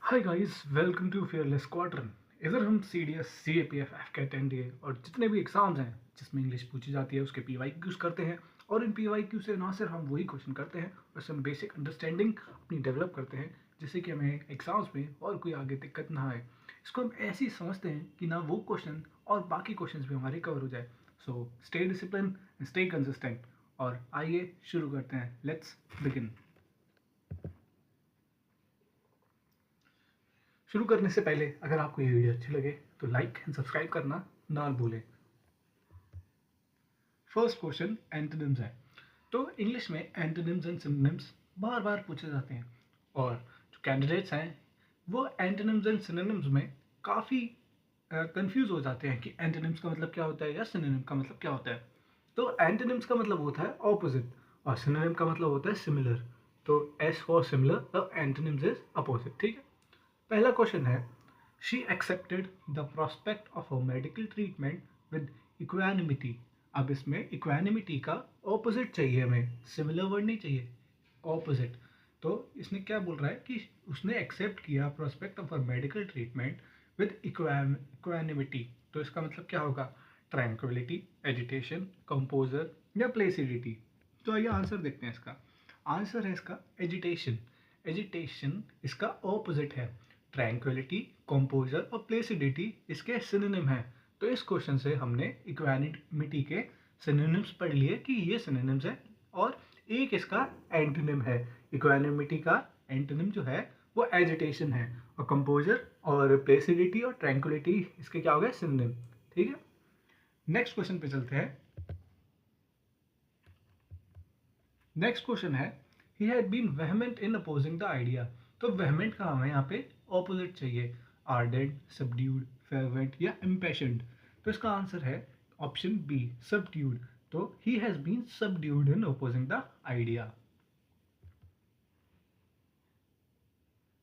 Hi guys, welcome to fearless quadrant. इधर हम C D S, C A P F, AFCAT, N D A और जितने भी exams हैं जिसमें इंग्लिश पूछी जाती है उसके पी वाई क्यूज करते हैं। और इन पी वाई क्यू से ना सिर्फ हम वही क्वेश्चन करते हैं, उससे हम बेसिक अंडरस्टैंडिंग अपनी डेवलप करते हैं, जिससे कि हमें एग्जाम्स में और कोई आगे दिक्कत ना आए। इसको हम ऐसे ही समझते हैं कि ना वो क्वेश्चन और बाकी क्वेश्चन भी हमारे कवर हो जाए। So stay discipline, stay consistent. और आइए शुरू करते हैं, लेट्स बिगिन। शुरू करने से पहले अगर आपको ये वीडियो अच्छी लगे तो लाइक एंड सब्सक्राइब करना ना भूलें। फर्स्ट क्वेश्चन एंटोनिम्स है। तो इंग्लिश में एंटोनिम्स एंड सिनोनिम्स बार बार पूछे जाते हैं, और जो कैंडिडेट्स हैं वो एंटोनिम्स एंड सिनोनिम्स में काफ़ी कंफ्यूज हो जाते हैं कि एंटोनिम्स का मतलब क्या होता है या सिनोनिम का मतलब क्या होता है। तो एंटोनिम्स का मतलब होता है ऑपोजिट और सिनोनिम का मतलब होता है सिमिलर। तो S for similar, the antonyms is opposite. ठीक है। पहला क्वेश्चन है, she accepted the prospect of a medical treatment with equanimity. अब इसमें इक्वानिमिटी का ऑपोजिट चाहिए हमें, सिमिलर वर्ड नहीं चाहिए, ऑपोजिट। तो इसने क्या बोल रहा है कि उसने एक्सेप्ट किया prospect of a medical treatment with equanimity. तो इसका मतलब क्या होगा? ट्रैंक्विलिटी, एजिटेशन, कंपोजर या प्लेसिडिटी। तो आइए आंसर देखते हैं इसका। आंसर है इसका एजिटेशन। एजिटेशन इसका ऑपोजिट है। ट्रैंक्विलिटी, कंपोजर और प्लेसिडिटी इसके सिनोनिम है। तो इस क्वेश्चन से हमने इक्वानिमिटी के सिनोनिम्स पढ़ लिए कि ये सिनोनिम्स है, और एक इसका एंटोनिम है। इक्वानिमिटी का एंटोनिम जो है वो एजिटेशन है, और कंपोजर और प्लेसिडिटी और ट्रैंक्विलिटी इसके क्या हो गए? सिनोनिम। ठीक है। नेक्स्ट क्वेश्चन पे चलते हैं। नेक्स्ट क्वेश्चन है, he had been vehement in opposing the idea. तो वेहमेंट का हमें यहाँ पे ऑपोजिट चाहिए, आर्डेंट, सबड्यूड, फेर्वेंट या इम्पैशन्ड। तो इसका आंसर है ऑप्शन बी, सबड्यूड। तो he has been subdued in opposing the idea.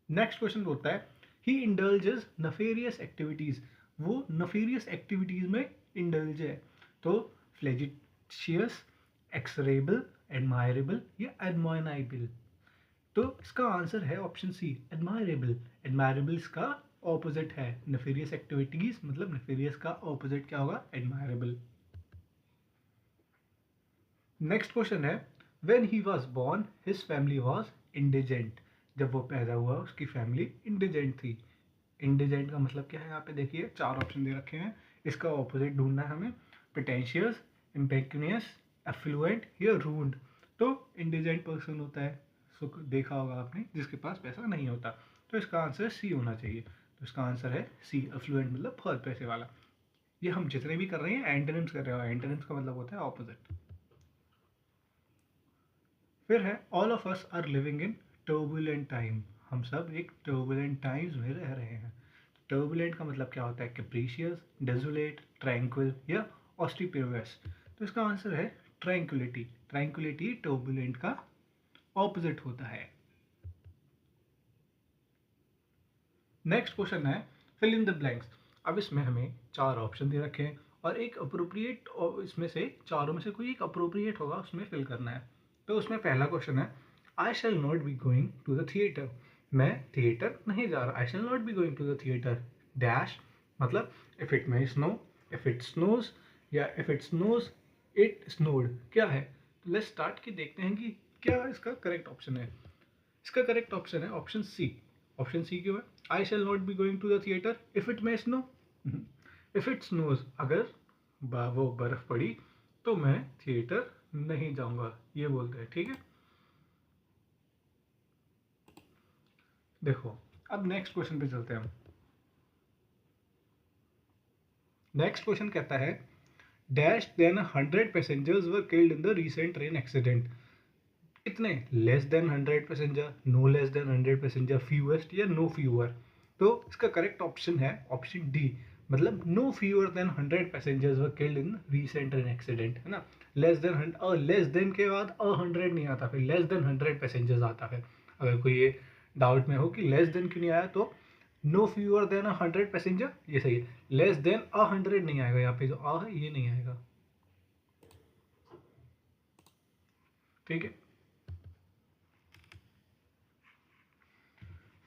Next question होता है, ही इंडल्जेस नफेरियस एक्टिविटीज। वो नफेरियस एक्टिविटीज में इंडल्ज है। तो फ्लेजिशियस, एक्सरेबल, एडमायरेबल या एडमोनाइबल। तो इसका आंसर है ऑप्शन सी, एडमायरेबल। एडमायरेबल इसका ऑपोजिट है। नफेरियस एक्टिविटीज मतलब नफेरियस का ऑपोजिट क्या होगा? एडमायरेबल। नेक्स्ट क्वेश्चन है, when he was born his family was indigent. जब वो पैदा हुआ उसकी फैमिली इंडिजेंट थी। इंडिजेंट का मतलब क्या है? यहाँ पे देखिए चार ऑप्शन दे रखे हैं, इसका ऑपोजिट ढूंढना है हमें। पिटेंशियस, इम्पेक्यूनियस, एफ्लुएंट या रूंड। तो इंडिजेंट पर्सन होता है, सो देखा होगा आपने, जिसके पास पैसा नहीं होता। तो इसका आंसर सी होना चाहिए। तो इसका आंसर है सी, एफ्लुएंट मतलब बहुत पैसे वाला। ये हम जितने भी कर रहे हैं एंटोनिम्स कर रहे हो, एंटोनिम्स का मतलब होता है ऑपोजिट। फिर है, all of us are living in turbulent time. हम सब एक टर्बुलेंट टाइम्स में रह रहे हैं। टर्बुलेंट का मतलब क्या होता है? कैप्रीशियस, डेजुलेट, ट्रैंक्विल या ऑस्टिपियस। तो इसका आंसर है ट्रैंक्विलिटी। ट्रैंक्विलिटी टर्बुलेंट का ऑपोजिट होता है। नेक्स्ट क्वेश्चन है, फिल इन द ब्लैंक्स। अब इसमें हमें चार ऑप्शन दे रखे हैं, और एक अप्रोप्रिएट, इसमें से चारों में से कोई एक अप्रोप्रिएट होगा, उसमें फिल करना है। तो उसमें पहला क्वेश्चन है, I shall not be going to the theatre. मैं थिएटर नहीं जा रहा। I shall not be going to the theatre dash, मतलब if it may snow, if it snows या if it snows it snowed. क्या है? तो लेट्स स्टार्ट कि देखते हैं कि क्या इसका करेक्ट ऑप्शन है। इसका करेक्ट ऑप्शन है ऑप्शन सी। ऑप्शन सी क्यों है? I shall not be going to the theatre if it may snow. If it snows, अगर वो बर्फ पड़ी तो मैं थिएटर नहीं जाऊंगा, ये बोलते हैं। ठीक है। देखो, अब नेक्स्ट क्वेश्चन पे चलते हैं हम। नेक्स्ट क्वेश्चन कहता है, dash than 100 passengers were killed in the recent train accident. कितने? Less than 100 passenger, no less than 100 passenger, fewest या नो फ्यूअर। तो इसका करेक्ट ऑप्शन है ऑप्शन डी, मतलब no fewer than 100 passengers were killed in recent train accident, है ना। Less than 100, और less than के बाद 100 नहीं आता, फिर लेस देन 100 पैसेंजर्स आता है। अगर कोई ये डाउट में हो कि लेस देन क्यों नहीं आया, तो नो फ्यूअर देन 100 पैसेंजर ये सही है। लेस देन 100 नहीं आएगा, यहाँ पे जो आ है ये नहीं आएगा। ठीक है।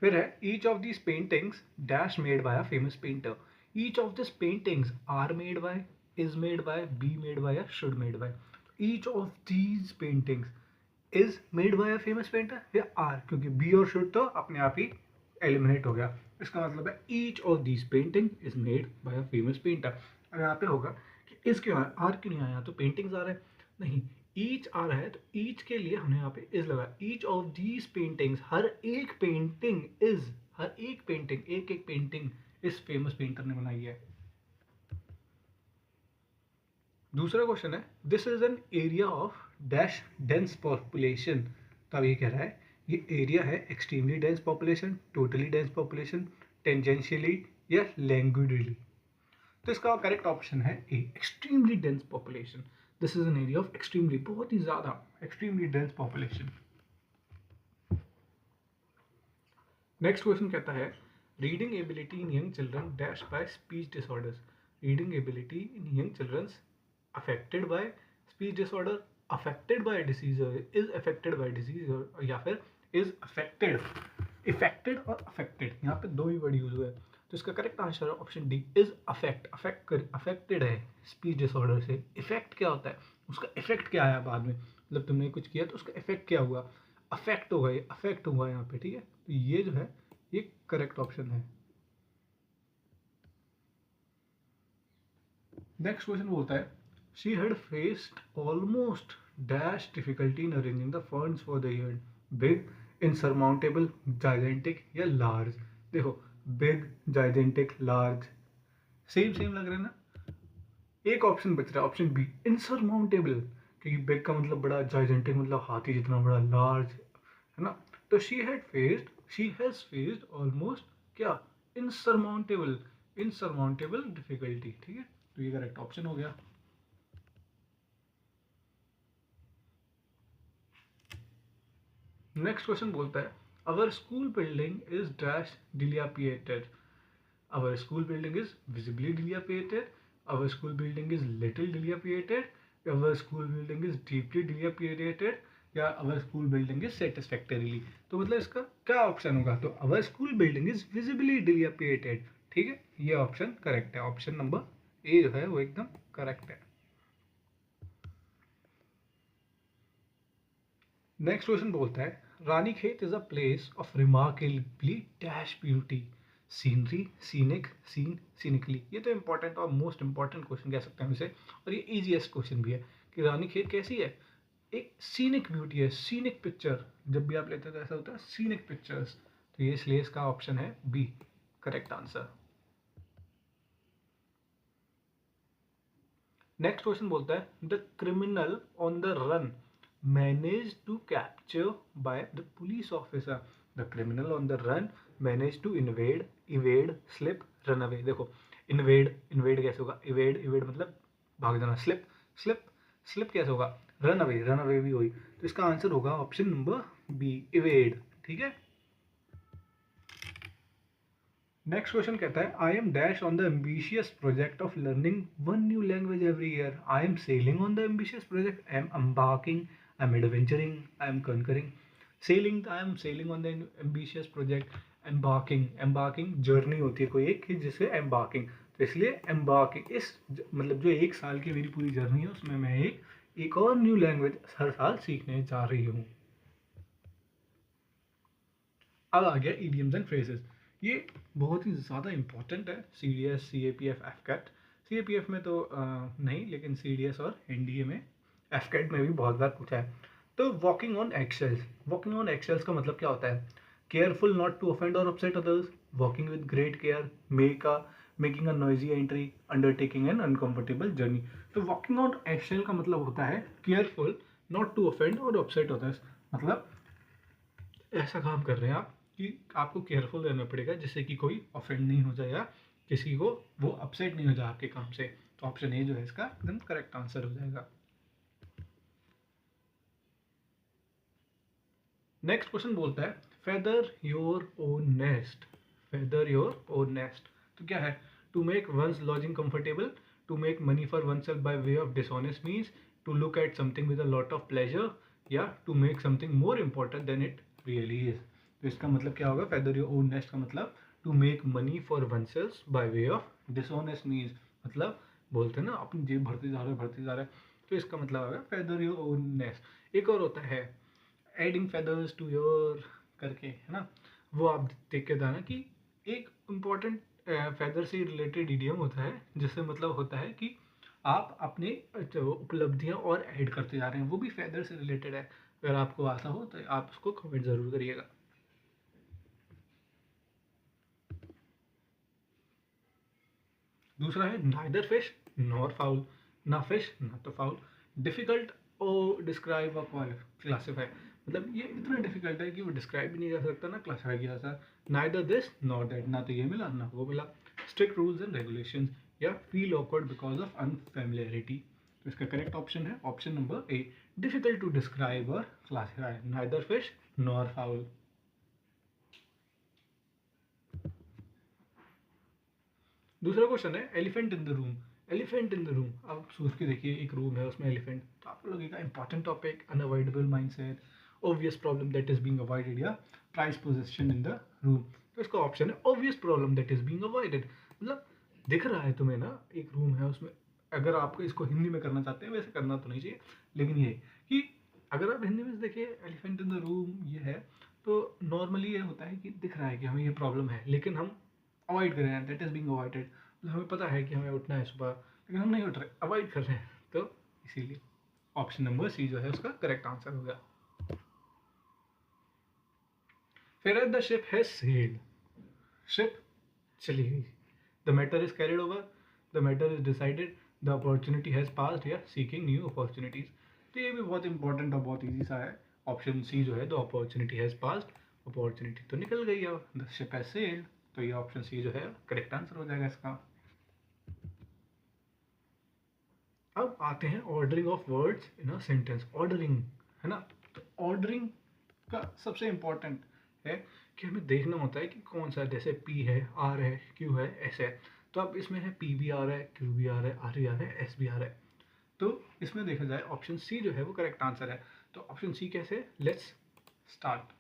फिर है each of these paintings dash made by a famous painter. Each of this paintings are made by, is made by, be made by या should made by. Each of these paintings is made by a famous painter या are, क्योंकि be और should तो अपने आप ही eliminate हो गया. इसका मतलब है each of these painting is made by a famous painter. अब यहाँ पे होगा कि इज क्यों आया, आर क्यों नहीं आया, तो पेंटिंग्स आ रहा है नहीं, ईच आ रहा है तो ईच के लिए हमने यहाँ पे इज लगा. ईच ऑफ दीज पेंटिंग्स, हर एक पेंटिंग इज, हर एक पेंटिंग, एक एक पेंटिंग इस फेमस पेंटर ने बनाई है. दूसरा क्वेश्चन है this is an area of dash dense population. तो अब ये कह रहा है ये एरिया है extremely dense population, totally dense population, tangentially या लैंग्विडली. तो इसका करेक्ट ऑप्शन है A, extremely dense population. This is an area of extremely, बहुत ही ज्यादा extremely dense population. Next question कहता है reading ability in young children dash by speech disorders. Reading ability in young children affected by speech disorder, affected by disease, is affected by disease, या फिर is affected. Affected और affected यहाँ पे दो ही word use हुए हैं, तो इसका करेक्ट आंसर है option D, is affect. Affected है स्पीच डिसऑर्डर से. इफेक्ट क्या होता है, उसका इफेक्ट क्या आया बाद में, मतलब तुमने कुछ किया तो उसका इफेक्ट क्या हुआ, अफेक्ट होगा, ये अफेक्ट हुआ यहाँ पे. ठीक है, तो ये जो है ये करेक्ट ऑप्शन है. नेक्स्ट क्वेश्चन बोलता है she had faced almost dash difficulty in arranging the funds for the event. Big, insurmountable, gigantic या लार्ज. देखो big, gigantic, large same same लग रहे हैं ना. एक ऑप्शन बच रहा है ऑप्शन बी, इनसरमाउंटेबल, क्योंकि बिग का मतलब बड़ा, जाइजेंटिक मतलब हाथी जितना बड़ा, लार्ज है ना. तो शी हैज फेस्ड ऑलमोस्ट क्या, इनसरमाउंटेबल, इनसरमाउंटेबल डिफिकल्टी. ठीक है, तो ये करेक्ट ऑप्शन हो गया. नेक्स्ट क्वेश्चन बोलता है our school building is dash dilapidated. Our school building is visibly dilapidated, our school building is little dilapidated, our school building is deeply dilapidated, या our school building is satisfactorily. तो मतलब इसका क्या option होगा, तो our school building is visibly dilapidated. ठीक है, ये ऑप्शन करेक्ट है. ऑप्शन नंबर ए जो है वो एकदम करेक्ट है. नेक्स्ट क्वेश्चन बोलता है Ranikhet is a place of remarkably dash beauty. Scenery, scenic, scenically. ये तो इंपॉर्टेंट और मोस्ट इंपॉर्टेंट क्वेश्चन कह सकते हैं इसे, और ये इजीएस्ट क्वेश्चन भी है कि रानीखेत कैसी है, एक सीनिक ब्यूटी है. सीनिक पिक्चर जब भी आप लेते हैं तो ऐसा होता है सीनिक पिक्चर्स. तो ये इसलिए इसका ऑप्शन है B, correct answer. Next question बोलता है the criminal on the run managed to capture by the police officer. The criminal on the run managed to evade, slip, run away. देखो invade कैसे होगा, evade मतलब भाग जाना, slip कैसे होगा, run away भी हुई. तो इसका आंसर होगा ऑप्शन नंबर बी, evade. ठीक है. नेक्स्ट क्वेश्चन कहता है I am dash on the ambitious project of learning one new language every year. I am selling on the ambitious project, I am embarking, I am adventuring, I am concurring. Selling, I am selling on the ambitious project. Embarking journey होती है कोई एक कि जिसे embarking, तो इसलिए embarking इस मतलब जो एक साल की मेरी पूरी जर्नी है उसमें मैं एक और न्यू लैंग्वेज हर साल सीखने जा रही हूँ. अब आ गया idioms एंड phrases. ये बहुत ही ज़्यादा इंपॉर्टेंट है. CDS, CAPF, FCAT. CAPF में तो नहीं, लेकिन CDS और NDA में, FCAT में भी बहुत बार पूछा है. तो walking on eggshells. Walking on eggshells का मतलब क्या होता है, केयरफुल नॉट टू ऑफेंड और upset others, walking with great care, making a noisy entry, undertaking an uncomfortable journey. तो वॉकिंग ऑन एक्सेल का मतलब होता है केयरफुल नॉट टू ऑफेंड और अपसेट अदर्स. मतलब ऐसा काम कर रहे हैं आप कि आपको केयरफुल रहना पड़ेगा जिससे कि कोई ऑफेंड नहीं हो जाए या किसी को वो अपसेट नहीं हो जाए आपके काम से. तो ऑप्शन ए जो है इसका एकदम करेक्ट आंसर हो जाएगा. नेक्स्ट क्वेश्चन बोलता है feather your own nest. Feather your own nest तो क्या है, to make one's lodging comfortable, to make money for oneself by way of dishonest means, to look at something with a lot of pleasure, या to make something more important than it really is. तो इसका मतलब क्या होगा, feather your own nest का मतलब to make money for oneself by way of dishonest means, मतलब बोलते हैं ना अपनी जेब भरते जा रहे हैं, तो इसका मतलब होगा फेदर योर ओन नेस्ट। एक और होता है एडिंग फेदर्स टू योर करके, है ना, वो आप देख के जाना कि एक इम्पॉर्टेंट फेदर से रिलेटेड इडियम होता है, जिससे मतलब होता है कि आप अपने उपलब्धियां और ऐड करते जा रहे हैं, वो भी फेदर से रिलेटेड है। अगर आपको आता हो तो आप उसको कमेंट ज़रूर करिएगा। दूसरा है नाइदर फिश नॉर फाउल, ना फिश ना तो fowl, difficult to describe or classify, मतलब ये इतना डिफिकल्ट है कि वो डिस्क्राइब भी नहीं कर सकता ना क्लासिफाई किया जा सकता। नाइदर दिस नॉर दैट, ना तो ये मिला ना वो मिला। स्ट्रिक्ट रूल्स एंड रेगुलेशंस या feel awkward because of unfamiliarity, तो इसका करेक्ट ऑप्शन है option number A, difficult to describe और classify, neither fish nor fowl. दूसरा क्वेश्चन है elephant in the room. Elephant in the room, आप सोच के देखिए एक रूम है उसमें एलिफेंट, तो आपको लगेगा important topic, unavoidable mindset, obvious problem that is being avoided या prize position in the room. तो इसका ऑप्शन है obvious problem that is being avoided, मतलब दिख रहा है तुम्हें ना एक रूम है उसमें, अगर आपको इसको हिंदी में करना चाहते हैं, वैसे करना तो नहीं चाहिए, लेकिन ये कि अगर आप हिंदी में देखिए एलिफेंट इन द रूम ये है, तो नॉर्मली ये होता है कि दिख रहा है कि हमें ये प्रॉब्लम है, लेकिन हम अवॉइड कर रहे हैं, दैट इज बीइंग अवॉइडेड, हमें पता है कि हमें उठना है सुबह, लेकिन हम नहीं उठ रहे, अवॉइड कर रहे हैं, तो इसीलिए ऑप्शन नंबर सी जो है उसका करेक्ट आंसर होगा। फिर the ship has sailed, ship चली गई, the matter is carried over, the matter is decided, the opportunity has passed या सीकिंग न्यू अपॉर्चुनिटीज, तो ये भी बहुत इंपॉर्टेंट और बहुत ईजी सा है। ऑप्शन सी जो है the opportunity has passed, opportunity तो निकल गई है, द शिप हैज सेल्ड, तो ये ऑप्शन सी जो है करेक्ट आंसर हो जाएगा इसका। अब आते हैं ordering of words in a sentence, ordering, है ना, तो ऑर्डरिंग का सबसे इम्पोर्टेंट है कि हमें देखना होता है कि कौन सा, जैसे पी है, आर है, क्यू है, एस है, तो अब इसमें है पी भी आ रहा है, क्यू भी आ रहा है, आर भी आ रहा है, एस भी आ रहा है, तो इसमें देखा जाए ऑप्शन सी जो है वो करेक्ट आंसर है। तो ऑप्शन सी कैसे, लेट्स स्टार्ट।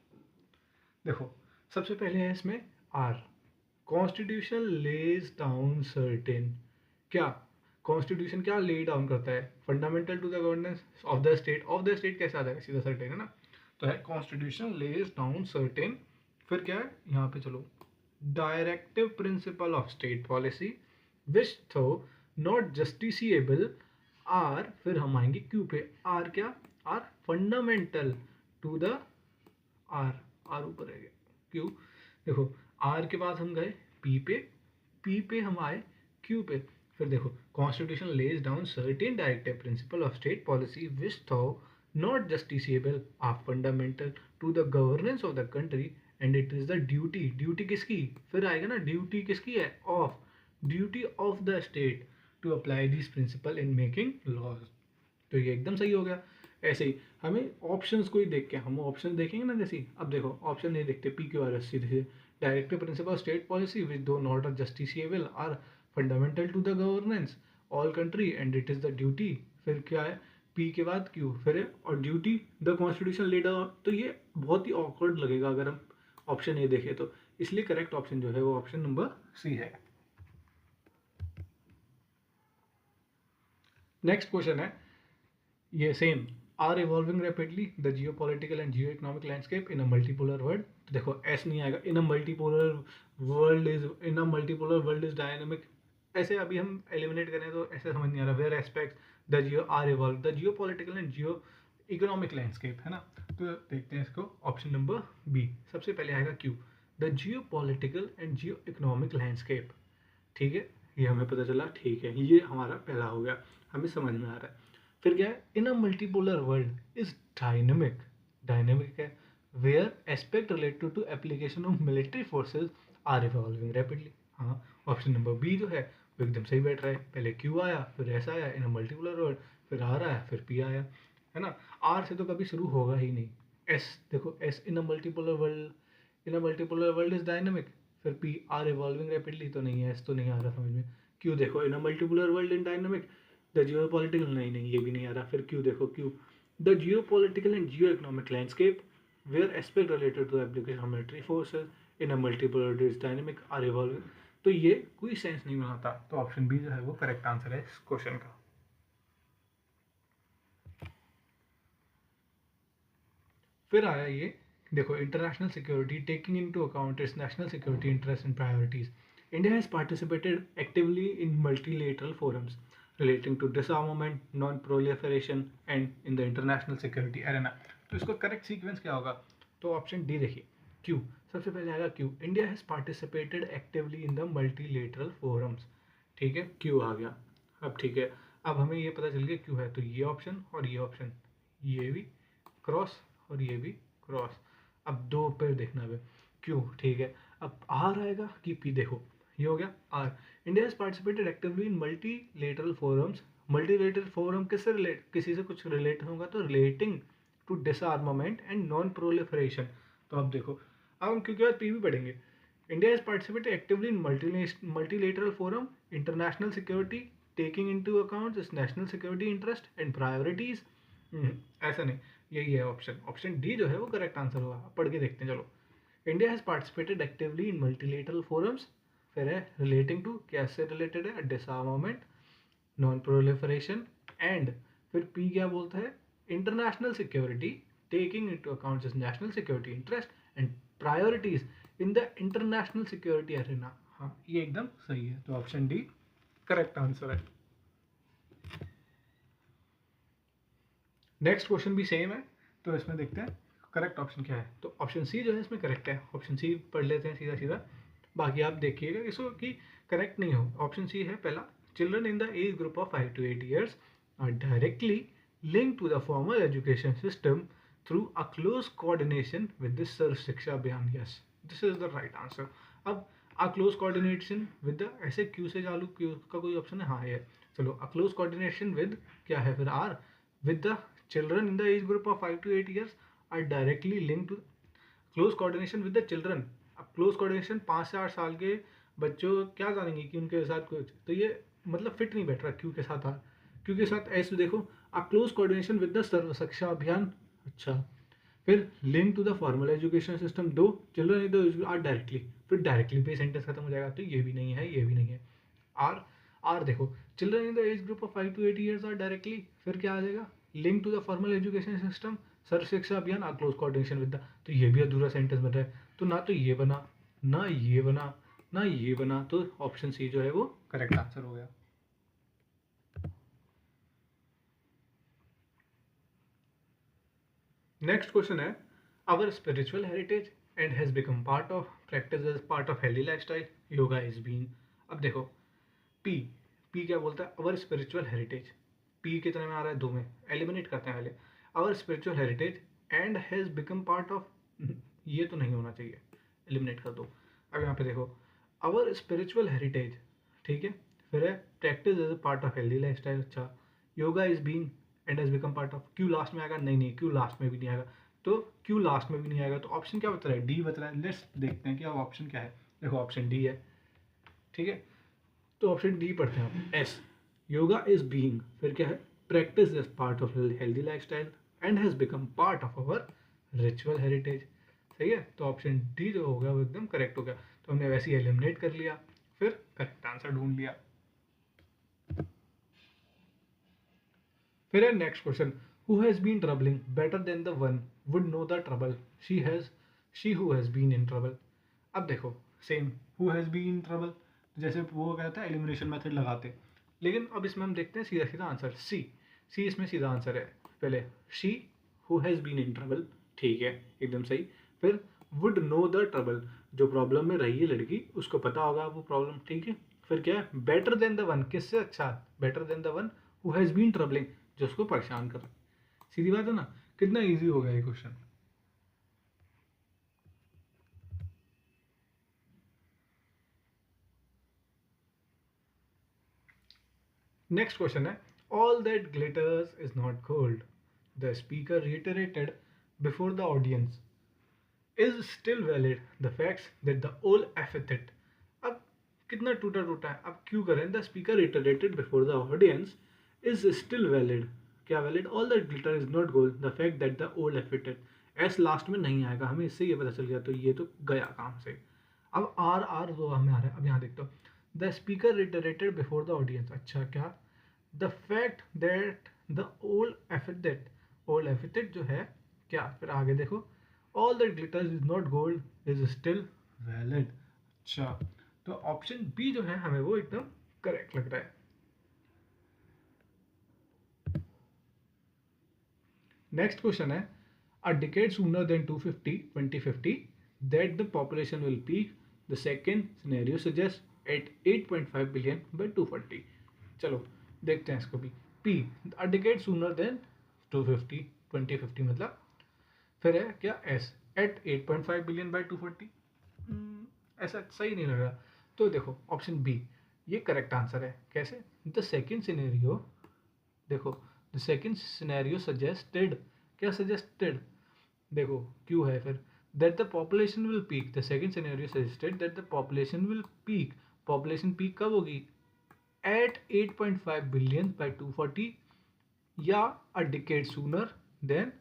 देखो सबसे पहले है इसमें R, constitution lays down certain, क्या कॉन्स्टिट्यूशन क्या ले डाउन करता है, fundamental to the governance of the state, of the state कैसे आ जाएगा, सीधा सर्टेन है ना, तो है कॉन्स्टिट्यूशन लेज डाउन सर्टेन, फिर क्या है यहाँ पे चलो, directive principle of state policy which though not justiciable, are, फिर हम आएंगे क्यू पे, आर क्या, R fundamental to the, R, R ऊपर है क्यू, देखो आर के बाद हम गए पी पे, पी पे हम आए क्यू पे, फिर देखो constitution lays down certain directive principle of state policy which though not justiciable are fundamental to the governance of the country and it is the duty, duty किसकी, फिर आएगा ना ड्यूटी किसकी है, of, duty of the state to apply this principle in making laws, तो ये एकदम सही हो गया। ऐसे ही हमें ऑप्शंस को ही देख के, हम ऑप्शन देखेंगे ना, जैसे अब देखो ऑप्शन नहीं देखते, पी क्यू आर एस सीधे directive principle state policy which though not are justiciable are fundamental to the governance all country and it is the duty, फिर क्या है पी के बाद क्यू, फिर है और ड्यूटी द कॉन्स्टिट्यूशन लीडर, तो ये बहुत ही ऑकवर्ड लगेगा अगर हम ऑप्शन ए देखें, तो इसलिए करेक्ट ऑप्शन जो है वो ऑप्शन नंबर सी है। नेक्स्ट क्वेश्चन है ये same, are evolving rapidly the geopolitical and geoeconomic landscape in a multipolar world, तो देखो एस नहीं आएगा, in a multipolar world is, in a multipolar world is dynamic, ऐसे अभी हम एलिमिनेट करें तो ऐसे समझ नहीं आ रहा, where aspect the geo are evolve the geopolitical and geoeconomic landscape, है ना, तो देखते हैं इसको, ऑप्शन नंबर बी सबसे पहले आएगा Q, the geopolitical and geoeconomic landscape, ठीक है, ये हमें पता चला, ठीक है, ये हमारा पहला हो गया, हमें समझ में आ रहा है। फिर क्या है, in a multipolar world is dynamic, dynamic है, where aspect related to application of military forces are evolving rapidly, हाँ ऑप्शन नंबर बी जो है वो एकदम सही बैठ रहा है, पहले क्यू आया, फिर एस आया इन अ मल्टीपोलर वर्ल्ड, फिर आर आया, फिर पी आया, है ना, आर से तो कभी शुरू होगा ही नहीं, एस देखो S in a multipolar world, in a multipolar world is dynamic, फिर पी आर इवॉल्विंग रैपिडली तो नहीं है, एस तो नहीं आ रहा समझ में, क्यू देखो in a multipolar world in dynamic, the geopolitical नहीं नहीं ये भी नहीं आ रहा, फिर क्यू देखो Q the geopolitical and geoeconomic landscape where aspect related to application of military forces in a multipolar is dynamic are evolving. तो ये कोई सेंस नहीं बनाता, तो ऑप्शन बी जो है वो करेक्ट आंसर है इस क्वेश्चन का। फिर आया ये, देखो, international security taking into account it's national security interest and priorities, India has participated actively in multilateral forums relating to disarmament, non-proliferation and in the international security arena। तो इसको correct sequence क्या होगा? तो ऑप्शन डी देखिए, Q. सबसे पहले आएगा Q, India has participated actively in the multilateral forums. ठीक है, क्यू आ गया। अब ठीक है, अब हमें ये पता चल गया क्यू है, तो ये ऑप्शन और ये ऑप्शन, ये भी क्रॉस और ये भी क्रॉस। अब दो पे देखना है क्यू, ठीक है। अब आर आएगा कि पी, देखो ये हो गया R. India has participated actively in multilateral forums. Multilateral forum किससे रिलेट, किसी से कुछ रिलेट होगा तो relating to disarmament and non proliferation. तो अब देखो, अब हम क्योंकि बाद पी भी पढ़ेंगे। India has participated actively in multilateral forum, international security taking into account it's national security interest and priorities. ऐसा नहीं, यही है ऑप्शन, ऑप्शन डी जो है वो करेक्ट आंसर होगा। पढ़ के देखते हैं, चलो। India has participated actively in multilateral forums, फिर है रिलेटिंग टू, कैसे रिलेटेड है, डिसआर्मामेंट, नॉन प्रोलिफरेशन एंड, फिर पी क्या बोलता है, international security taking into account national security interest and priorities in the international security Arena. हाँ, ये एकदम सही है, तो ऑप्शन डी करेक्ट आंसर है। नेक्स्ट क्वेश्चन भी सेम है, तो इसमें देखते हैं करेक्ट ऑप्शन क्या है। तो ऑप्शन सी जो है इसमें करेक्ट है, ऑप्शन सी पढ़ लेते हैं सीधा सीधा, बाकी आप देखिएगा इसको कि करेक्ट नहीं हो। ऑप्शन सी है पहला, children in the age group of 5 to 8 years are directly linked to the formal education system through a close coordination with this Sarva Shiksha Abhiyan. Yes, this is the right answer. अब a close coordination with the, ऐसे Q से चालू, Q का कोई option है? हाँ है। चलो, अ क्लोज कोऑर्डिनेशन विद क्या है फिर, R, with the children in the age group of 5 to 8 years are directly linked to, close coordination with the children. अब क्लोज कोऑर्डिनेशन 5 से 8 साल के बच्चों क्या जानेंगे कि उनके साथ कुछ, तो ये मतलब फिट नहीं बैठ रहा क्यू के साथ। क्यू के साथ ऐसे देखो, a close coordination with the Sarva Shiksha Abhiyan. अच्छा, फिर link to the formal education system, दो चिल्ड्रन आर डायरेक्टली, फिर डायरेक्टली पे सेंटेंस खत्म हो जाएगा, तो ये भी नहीं है, ये भी नहीं है। आर, आर देखो, children in the age group of 5 to 8 years are directly, फिर क्या आ जाएगा, link to the formal education system, Sarva Shiksha Abhiyan, are close coordination with the, तो ये भी अधूरा सेंटेंस बन रहा है। तो ना तो ये बना, ना ये बना, ना ये बना, तो ऑप्शन सी जो है वो करेक्ट आंसर हो गया। नेक्स्ट क्वेश्चन है, our spiritual heritage and has become part of practice as part of healthy lifestyle, yoga is been. अब देखो, पी, पी क्या बोलता है, आवर स्पिरिचुअल हेरिटेज, पी कितने में आ रहा है, दो में, एलिमिनेट करते हैं पहले। Our spiritual heritage and has become part of, ये तो नहीं होना चाहिए, एलिमिनेट कर दो। अब यहाँ पे देखो, आवर स्पिरिचुअल हेरिटेज, ठीक है, फिर है practice as a part of healthy lifestyle. अच्छा, yoga is being and has become part of, Q last में आएगा, नहीं नहीं, क्यू लास्ट में भी नहीं आएगा, तो क्यू लास्ट में भी नहीं आएगा, तो ऑप्शन क्या बता रहा है, डी बता रहा है। लेट्स देखते हैं कि अब ऑप्शन क्या है। देखो, ऑप्शन डी है, ठीक है, तो ऑप्शन डी पढ़ते हैं आप, एस, योगा इज बीइंग, फिर क्या है, practice as part of healthy lifestyle and has become part of our ritual heritage. सही है, तो ऑप्शन डी जो हो गया वो एकदम करेक्ट हो गया। तो हमने वैसे ही एलिमिनेट कर लिया, फिर करेक्ट आंसर ढूंढ लिया। फिर है next question, who has been troubling better than the one would know the trouble, she has, she who has been in trouble. अब देखो, same, who has been in trouble, जैसे वो कहता है एलिमिनेशन मेथड लगाते, लेकिन अब इसमें हम देखते हैं सीधा सीधा आंसर, सी, सी इसमें सीधा आंसर है। पहले she who has been in trouble, ठीक है, एकदम सही। फिर वुड नो द ट्रबल, जो प्रॉब्लम में रही है लड़की उसको पता होगा वो प्रॉब्लम, ठीक है। फिर क्या है, बेटर देन द वन, किससे अच्छा, better than the one who has been troubling, जो उसको परेशान कर रहा है। सीधी बात है ना, कितना इजी हो गया ये क्वेश्चन। नेक्स्ट क्वेश्चन है, all that glitters is not gold, the speaker reiterated before the audience is still valid the facts that the old epithet। अब कितना टूटा टूटा है, अब क्यों करें, the speaker reiterated before the audience is still valid, क्या valid, all that glitter is not gold the fact that the old epithet as last में नहीं आएगा, हमें इससे ये पता चल गया, तो ये तो गया काम से। अब आर आर जो हमें आ रहा है, अब यहाँ देखते हो, the speaker reiterated before the audience. अच्छा क्या, the fact that the old epithet जो है क्या, फिर आगे देखो, all that glitters is not gold is still valid. अच्छा, तो ऑप्शन बी जो है हमें वो एकदम करेक्ट लग रहा है। नेक्स्ट क्वेश्चन है, a decade sooner than 2050 that the population will peak. The second scenario suggests at 8.5 billion by 240. चलो देखते हैं इसको भी। P, a decade sooner than 250 2050 मतलब, फिर है क्या S, at 8.5 billion by 240। ऐसा सही नहीं लग रहा, तो देखो ऑप्शन बी ये करेक्ट आंसर है। कैसे, द सेकेंड सिनेरियो, देखो द सेकेंड सिनेरियो सजेस्टेड, क्या सजेस्टेड, देखो क्यों है फिर, that the population will peak, the second scenario suggested that the population will peak, population peak कब होगी, एट 8.5 बिलियन बाय 240 या अ डिकेड सूनर देन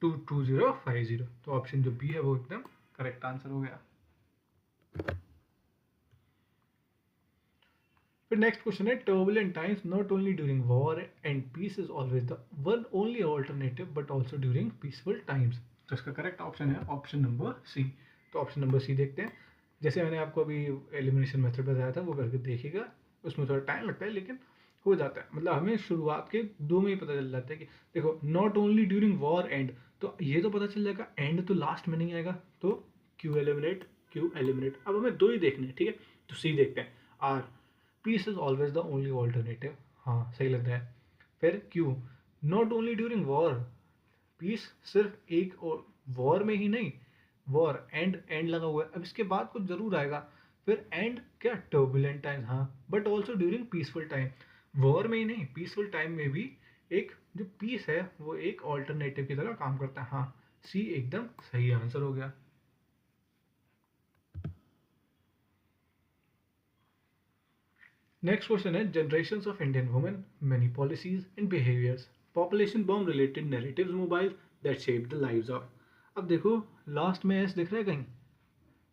2050। तो ऑप्शन जो बी है वो एकदम करेक्ट आंसर हो गया। फिर नेक्स्ट क्वेश्चन है, turbulent times not only during war and peace is always the one only alternative but also during peaceful times. तो इसका करेक्ट ऑप्शन है ऑप्शन नंबर सी। तो ऑप्शन नंबर सी देखते हैं। जैसे मैंने आपको अभी एलिमिनेशन मेथड बताया था वो करके देखिएगा, उसमें थोड़ा टाइम लगता है लेकिन हो जाता है। मतलब हमें शुरुआत के दो में ही पता चल जाता है कि देखो not only during war and, तो ये तो पता चल जाएगा, एंड तो लास्ट में नहीं आएगा, तो क्यू एलिमिनेट क्यू एलिमिनेट। अब हमें दो ही देखने हैं, ठीक है, तो सी देखते हैं। R, peace is always the only alternative, हाँ सही लग रहा है। फिर Q, not only during war, peace सिर्फ एक वॉर में ही नहीं, वॉर एंड लगा हुआ है, अब इसके बाद कुछ जरूर आएगा। फिर एंड क्या, टर्बुलेंट टाइम, हाँ but also during peaceful time, war में ही नहीं पीसफुल टाइम में भी एक जो पीस है वो एक ऑल्टरनेटिव की तरह काम करता है। हाँ सी एकदम सही आंसर हो गया। नेक्स्ट क्वेश्चन है, generations of Indian women, many policies and behaviours, population bomb related narratives mobile that shape the lives of. अब देखो लास्ट में एस दिख रहा है कहीं,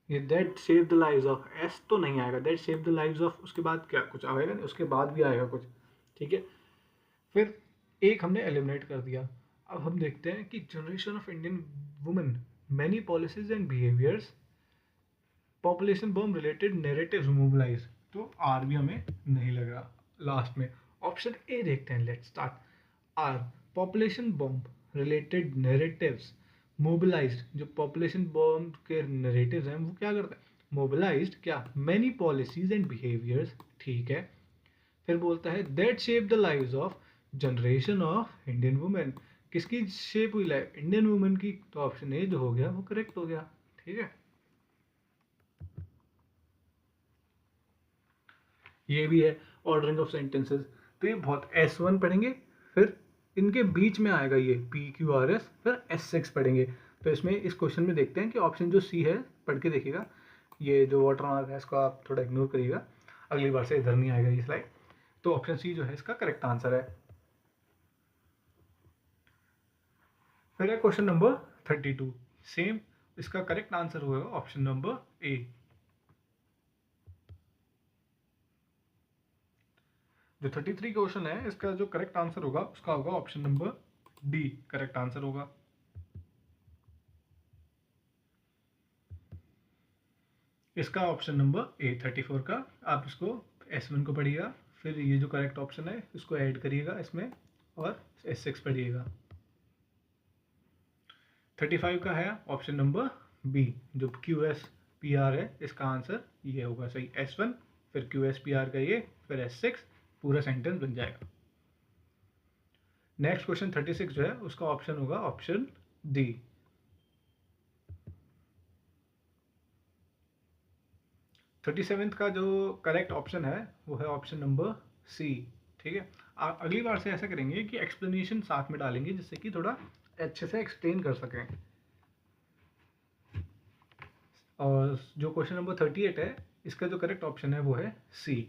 ये that save the lives of, S तो नहीं आएगा, that save the lives of उसके बाद क्या कुछ आएगा नहीं, उसके बाद भी आएगा कुछ, ठीक है। फिर एक हमने एलिमिनेट कर दिया। अब हम देखते हैं कि generation of Indian women, many policies and behaviours, population bomb related narratives mobilise, तो आर भी हमें नहीं लग रहा लास्ट में। ऑप्शन ए देखते हैं, let's start. Are, population bomb related narratives mobilised, जो पॉपुलेशन बॉम्ब के नैरेटिव्स हैं वो क्या करता है, मोबिलाइज्ड क्या, मैनी पॉलिसीज एंड बिहेवियर्स, ठीक है। फिर बोलता है that shape the lives of generation of Indian women, किसकी शेप हुई लाइफ, इंडियन वुमेन की, तो ऑप्शन ए जो हो गया वो करेक्ट हो गया, ठीक है। ये भी है ऑर्डरिंग ऑफ सेंटेंसेस, तो ये बहुत S1 पढ़ेंगे, फिर इनके बीच में आएगा ये PQRS, फिर S6 पढ़ेंगे। तो इसमें इस क्वेश्चन में देखते हैं कि ऑप्शन जो सी है पढ़ के देखिएगा, ये जो वाटर मार्क है इसको आप थोड़ा इग्नोर करिएगा, अगली बार से इधर नहीं आएगा ये स्लाइड। तो ऑप्शन सी जो है इसका करेक्ट आंसर है। फिर है क्वेश्चन नंबर 32, सेम, इसका करेक्ट आंसर होगा ऑप्शन नंबर ए। जो 33 क्वेश्चन है इसका जो करेक्ट आंसर होगा उसका होगा option number D, correct answer होगा। इसका ऑप्शन नंबर ए 34 का, आप इसको S1 को पढ़िएगा, फिर ये जो करेक्ट ऑप्शन है इसको ऐड करिएगा इसमें, और S6 पढ़िएगा। 35 का है ऑप्शन नंबर बी, जो QSPR है इसका आंसर ये होगा सही, S1 फिर QSPR का ये फिर S6, पूरा सेंटेंस बन जाएगा। नेक्स्ट क्वेश्चन 36 जो है उसका ऑप्शन होगा ऑप्शन डी। 37 का जो करेक्ट ऑप्शन है वो है ऑप्शन नंबर सी, ठीक है। अगली बार से ऐसा करेंगे कि एक्सप्लेनेशन साथ में डालेंगे जिससे कि थोड़ा अच्छे से एक्सप्लेन कर सकें। और जो क्वेश्चन नंबर 38 है इसका जो करेक्ट ऑप्शन है वो है सी।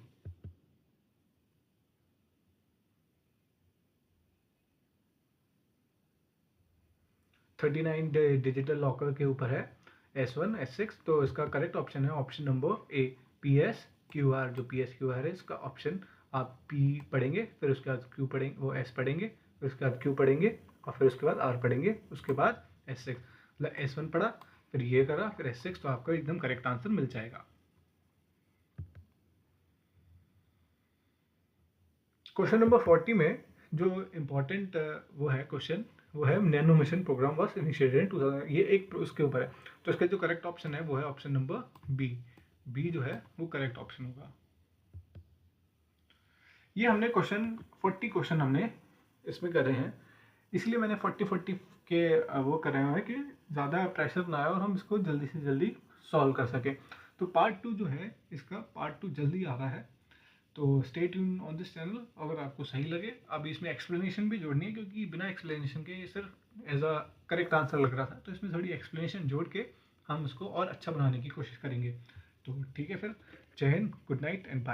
39 डिजिटल लॉकर के ऊपर है S1 S6, तो इसका करेक्ट ऑप्शन है ऑप्शन नंबर ए PSQR। जो PSQR है इसका ऑप्शन आप P पढ़ेंगे, फिर उसके बाद Q पढ़ेंगे, वो S पढ़ेंगे, फिर उसके बाद Q पढ़ेंगे और फिर उसके बाद R पढ़ेंगे, उसके बाद S6। मतलब S1 पढ़ा, फिर ये करा, फिर S6, तो आपको एकदम करेक्ट आंसर मिल जाएगा। क्वेश्चन नंबर 40 में जो इम्पोर्टेंट वो है क्वेश्चन, वो है nano mission programme was initiated in 2000। ये एक उसके ऊपर है, तो इसका जो करेक्ट ऑप्शन है वो है ऑप्शन नंबर बी। बी जो है वो करेक्ट ऑप्शन होगा। ये हमने क्वेश्चन 40 क्वेश्चन हमने इसमें कर रहे हैं, इसलिए मैंने 40 के वो कर रहे हैं कि ज़्यादा प्रेशर ना आए और हम इसको जल्दी से जल्दी सॉल्व कर सकें। तो पार्ट 2 जो है इसका, पार्ट 2 जल्दी आ रहा है, तो stay tune on this channel. अगर आपको सही लगे, अब इसमें एक्सप्लेनेशन भी जोड़नी है, क्योंकि बिना एक्सप्लेनेशन के ये सिर्फ एज अ करेक्ट आंसर लग रहा था, तो इसमें थोड़ी एक्सप्लेनेशन जोड़ के हम इसको और अच्छा बनाने की कोशिश करेंगे। तो ठीक है, फिर Jai Hind, good night and bye.